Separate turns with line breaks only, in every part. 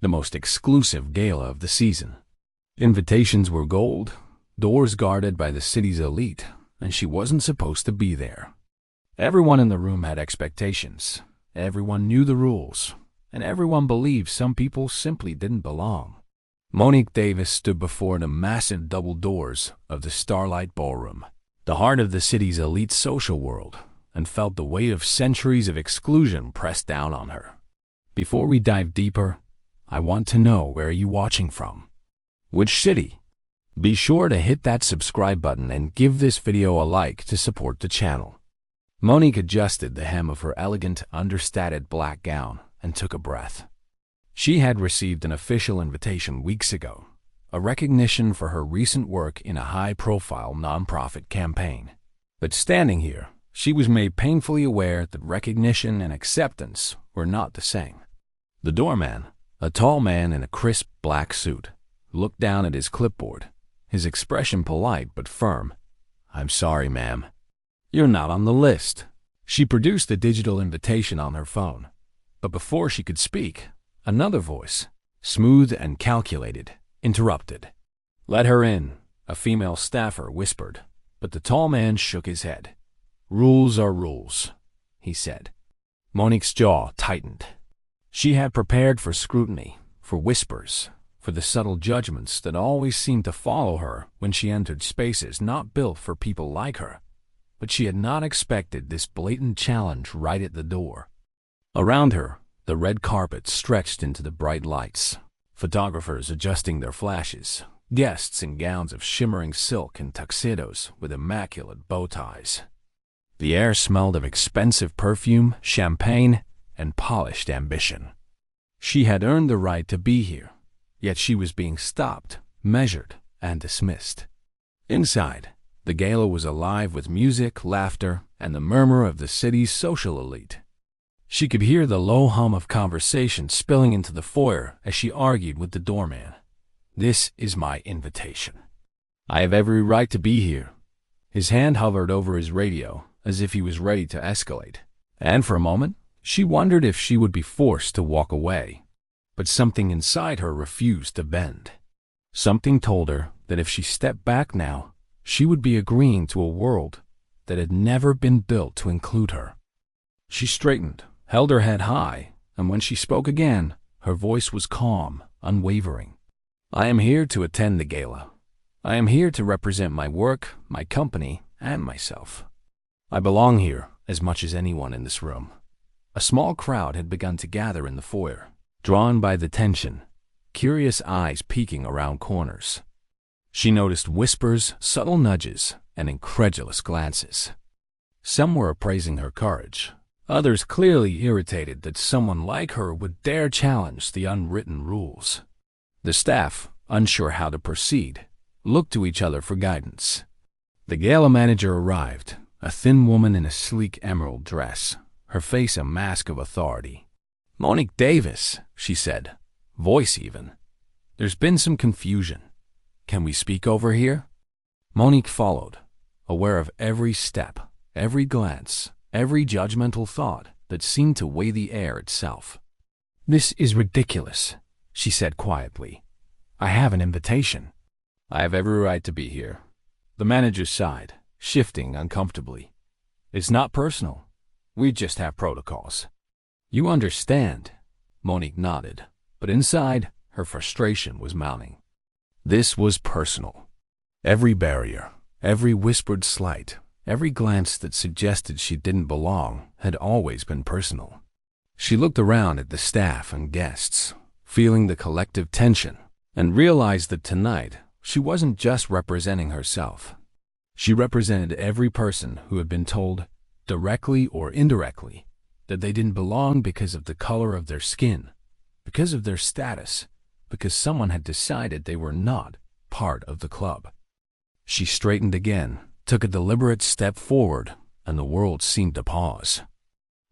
the most exclusive gala of the season. Invitations were gold, doors guarded by the city's elite, and she wasn't supposed to be there. Everyone in the room had expectations, everyone knew the rules, and everyone believed some people simply didn't belong. Monique Davis stood before the massive double doors of the Starlight Ballroom, the heart of the city's elite social world, and felt the weight of centuries of exclusion pressed down on her. Before we dive deeper, I want to know, where are you watching from? Which city? Be sure to hit that subscribe button and give this video a like to support the channel. Monique adjusted the hem of her elegant, understated black gown and took a breath. She had received an official invitation weeks ago, a recognition for her recent work in a high-profile nonprofit campaign. But standing here, she was made painfully aware that recognition and acceptance were not the same. The doorman, a tall man in a crisp black suit, looked down at his clipboard, his expression polite but firm. "I'm sorry, ma'am. You're not on the list." She produced the digital invitation on her phone, but before she could speak, another voice, smooth and calculated, interrupted. "Let her in," a female staffer whispered, but the tall man shook his head. "Rules are rules," he said. Monique's jaw tightened. She had prepared for scrutiny, for whispers, for the subtle judgments that always seemed to follow her when she entered spaces not built for people like her. But she had not expected this blatant challenge right at the door. Around her, the red carpet stretched into the bright lights, photographers adjusting their flashes, guests in gowns of shimmering silk and tuxedos with immaculate bow ties. The air smelled of expensive perfume, champagne, and polished ambition. She had earned the right to be here, yet she was being stopped, measured, and dismissed. Inside, the gala was alive with music, laughter, and the murmur of the city's social elite. She could hear the low hum of conversation spilling into the foyer as she argued with the doorman. "This is my invitation. I have every right to be here." His hand hovered over his radio as if he was ready to escalate, and for a moment, she wondered if she would be forced to walk away. But something inside her refused to bend. Something told her that if she stepped back now, she would be agreeing to a world that had never been built to include her. She straightened, held her head high, and when she spoke again, her voice was calm, unwavering. "I am here to attend the gala. I am here to represent my work, my company, and myself. I belong here as much as anyone in this room." A small crowd had begun to gather in the foyer, drawn by the tension, curious eyes peeking around corners. She noticed whispers, subtle nudges, and incredulous glances. Some were appraising her courage, others clearly irritated that someone like her would dare challenge the unwritten rules. The staff, unsure how to proceed, looked to each other for guidance. The gala manager arrived, a thin woman in a sleek emerald dress, her face a mask of authority. "Monique Davis," she said, voice even. "There's been some confusion. Can we speak over here?" Monique followed, aware of every step, every glance, every judgmental thought that seemed to weigh the air itself. "This is ridiculous," she said quietly. "I have an invitation." "I have every right to be here." The manager sighed, shifting uncomfortably. "It's not personal. We just have protocols." "You understand." Monique nodded, but inside, her frustration was mounting. This was personal. Every barrier, every whispered slight, every glance that suggested she didn't belong had always been personal. She looked around at the staff and guests, feeling the collective tension, and realized that tonight she wasn't just representing herself. She represented every person who had been told, directly or indirectly, that they didn't belong because of the color of their skin, because of their status, because someone had decided they were not part of the club. She straightened again, took a deliberate step forward, and the world seemed to pause.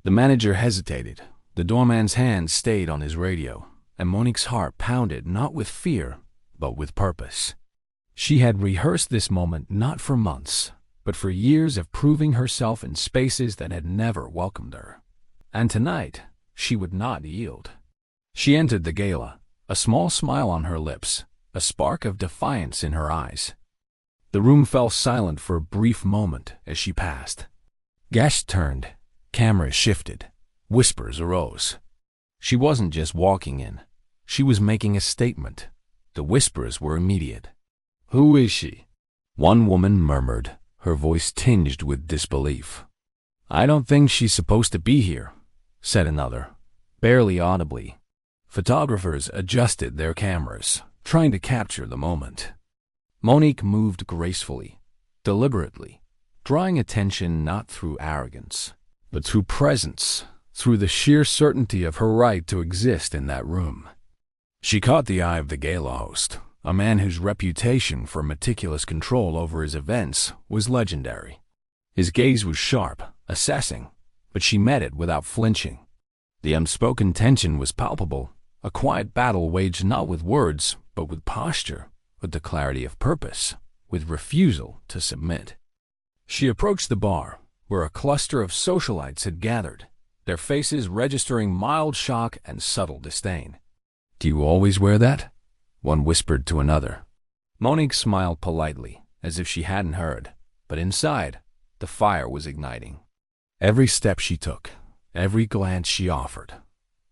The manager hesitated. The doorman's hand stayed on his radio, and Monique's heart pounded not with fear, but with purpose. She had rehearsed this moment not for months, but for years of proving herself in spaces that had never welcomed her. And tonight, she would not yield. She entered the gala, a small smile on her lips, a spark of defiance in her eyes. The room fell silent for a brief moment as she passed. Guests turned, cameras shifted, whispers arose. She wasn't just walking in. She was making a statement. The whispers were immediate. "Who is she?" One woman murmured, her voice tinged with disbelief. "I don't think she's supposed to be here," said another, barely audibly. Photographers adjusted their cameras, trying to capture the moment. Monique moved gracefully, deliberately, drawing attention not through arrogance, but through presence, through the sheer certainty of her right to exist in that room. She caught the eye of the gala host, a man whose reputation for meticulous control over his events was legendary. His gaze was sharp, assessing, but she met it without flinching. The unspoken tension was palpable, a quiet battle waged not with words, but with posture, with the clarity of purpose, with refusal to submit. She approached the bar, where a cluster of socialites had gathered, their faces registering mild shock and subtle disdain. "Do you always wear that?" one whispered to another. Monique smiled politely, as if she hadn't heard, but inside, the fire was igniting. Every step she took, every glance she offered,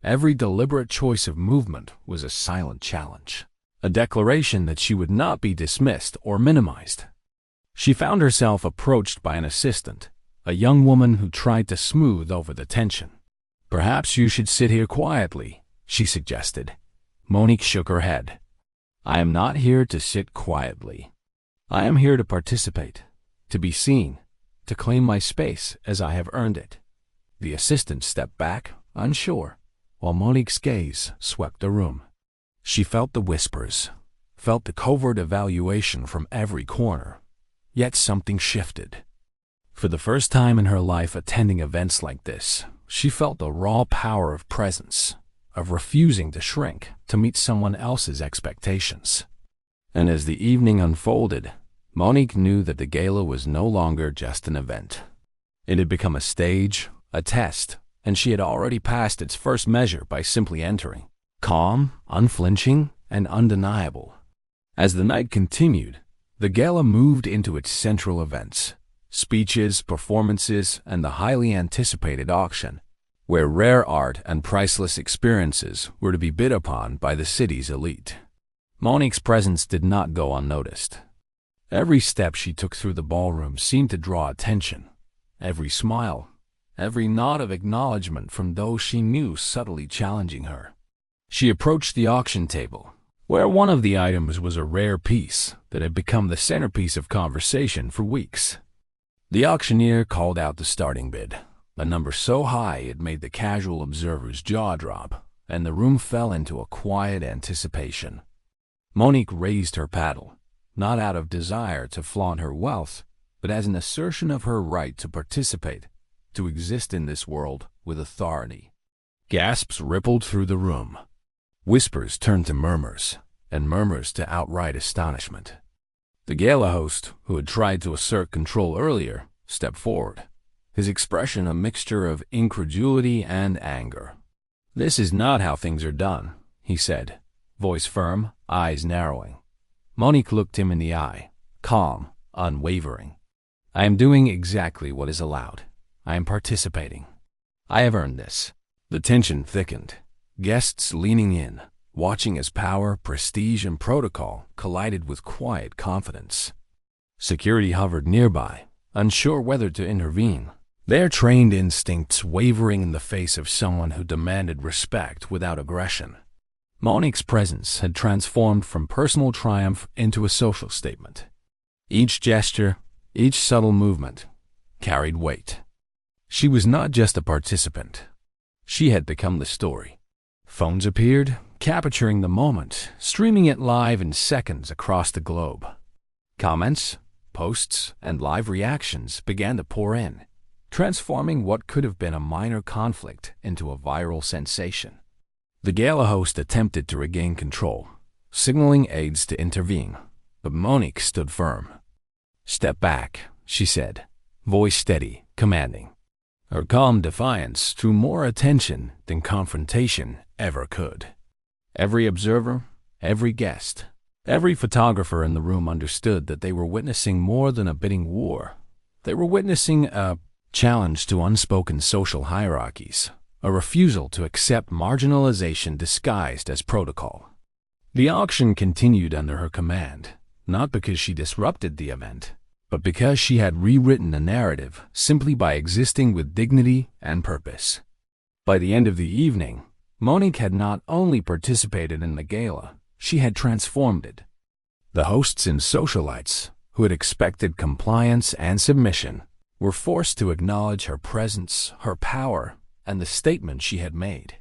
every deliberate choice of movement was a silent challenge, a declaration that she would not be dismissed or minimized. She found herself approached by an assistant, a young woman who tried to smooth over the tension. "Perhaps you should sit here quietly," she suggested. Monique shook her head. "I am not here to sit quietly. I am here to participate, to be seen, to claim my space as I have earned it." The assistant stepped back, unsure, while Monique's gaze swept the room. She felt the whispers, felt the covert evaluation from every corner. Yet something shifted. For the first time in her life attending events like this, she felt the raw power of presence, of refusing to shrink to meet someone else's expectations. And as the evening unfolded, Monique knew that the gala was no longer just an event. It had become a stage, a test, and she had already passed its first measure by simply entering, calm, unflinching, and undeniable. As the night continued, the gala moved into its central events, speeches, performances, and the highly anticipated auction, where rare art and priceless experiences were to be bid upon by the city's elite. Monique's presence did not go unnoticed. Every step she took through the ballroom seemed to draw attention. Every smile, every nod of acknowledgement from those she knew subtly challenging her. She approached the auction table, where one of the items was a rare piece that had become the centerpiece of conversation for weeks. The auctioneer called out the starting bid, a number so high it made the casual observer's jaw drop, and the room fell into a quiet anticipation. Monique raised her paddle, not out of desire to flaunt her wealth, but as an assertion of her right to participate, to exist in this world with authority. Gasps rippled through the room. Whispers turned to murmurs, and murmurs to outright astonishment. The gala host, who had tried to assert control earlier, stepped forward, his expression a mixture of incredulity and anger. "This is not how things are done," he said, voice firm, eyes narrowing. Monique looked him in the eye, calm, unwavering. "I am doing exactly what is allowed. I am participating. I have earned this." The tension thickened, guests leaning in, watching as power, prestige, and protocol collided with quiet confidence. Security hovered nearby, unsure whether to intervene, their trained instincts wavering in the face of someone who demanded respect without aggression. Monique's presence had transformed from personal triumph into a social statement. Each gesture, each subtle movement, carried weight. She was not just a participant. She had become the story. Phones appeared, capturing the moment, streaming it live in seconds across the globe. Comments, posts, and live reactions began to pour in, transforming what could have been a minor conflict into a viral sensation. The gala host attempted to regain control, signaling aides to intervene, but Monique stood firm. "Step back," she said, voice steady, commanding. Her calm defiance drew more attention than confrontation ever could. Every observer, every guest, every photographer in the room understood that they were witnessing more than a bidding war. They were witnessing a challenge to unspoken social hierarchies, a refusal to accept marginalization disguised as protocol. The auction continued under her command, not because she disrupted the event, but because she had rewritten the narrative simply by existing with dignity and purpose. By the end of the evening, Monique had not only participated in the gala, she had transformed it. The hosts and socialites, who had expected compliance and submission, were forced to acknowledge her presence, her power, and the statement she had made.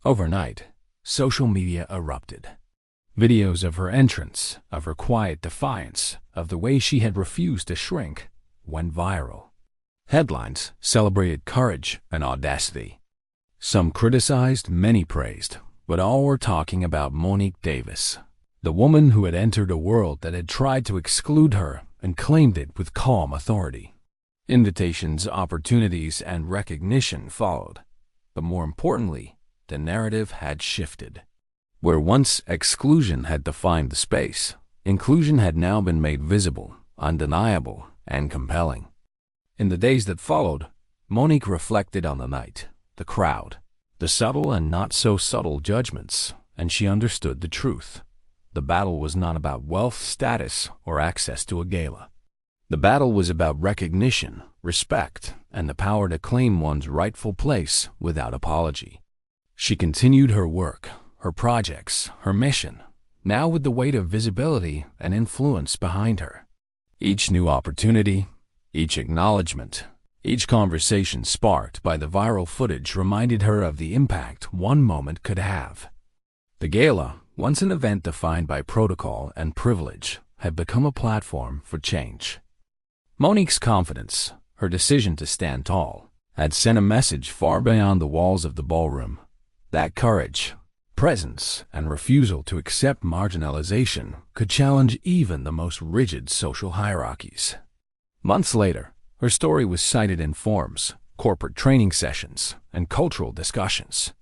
Overnight, social media erupted. Videos of her entrance, of her quiet defiance, of the way she had refused to shrink, went viral. Headlines celebrated courage and audacity. Some criticized, many praised, but all were talking about Monique Davis, the woman who had entered a world that had tried to exclude her and claimed it with calm authority. Invitations, opportunities, and recognition followed, but more importantly, the narrative had shifted. Where once exclusion had defined the space, inclusion had now been made visible, undeniable, and compelling. In the days that followed, Monique reflected on the night, the crowd, the subtle and not so subtle judgments, and she understood the truth. The battle was not about wealth, status, or access to a gala. The battle was about recognition, respect, and the power to claim one's rightful place without apology. She continued her work, her projects, her mission, now with the weight of visibility and influence behind her. Each new opportunity, each acknowledgement, each conversation sparked by the viral footage reminded her of the impact one moment could have. The gala, once an event defined by protocol and privilege, had become a platform for change. Monique's confidence, her decision to stand tall, had sent a message far beyond the walls of the ballroom. That courage, presence, and refusal to accept marginalization could challenge even the most rigid social hierarchies. Months later, her story was cited in forums, corporate training sessions, and cultural discussions.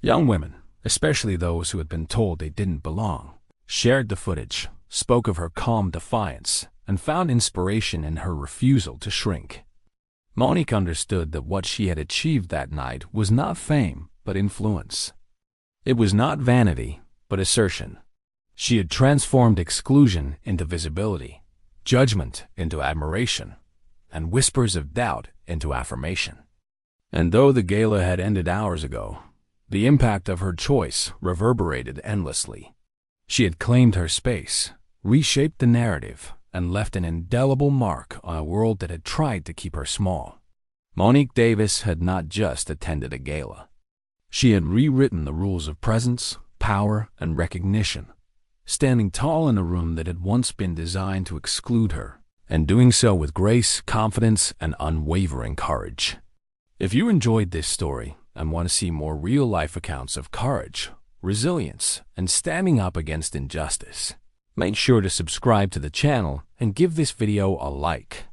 Young women, especially those who had been told they didn't belong, shared the footage, spoke of her calm defiance, and found inspiration in her refusal to shrink. Monique understood that what she had achieved that night was not fame, but influence. It was not vanity, but assertion. She had transformed exclusion into visibility, judgment into admiration, and whispers of doubt into affirmation. And though the gala had ended hours ago, the impact of her choice reverberated endlessly. She had claimed her space, reshaped the narrative, and left an indelible mark on a world that had tried to keep her small. Monique Davis had not just attended a gala. She had rewritten the rules of presence, power, and recognition, standing tall in a room that had once been designed to exclude her, and doing so with grace, confidence, and unwavering courage. If you enjoyed this story and want to see more real-life accounts of courage, resilience, and standing up against injustice, make sure to subscribe to the channel and give this video a like.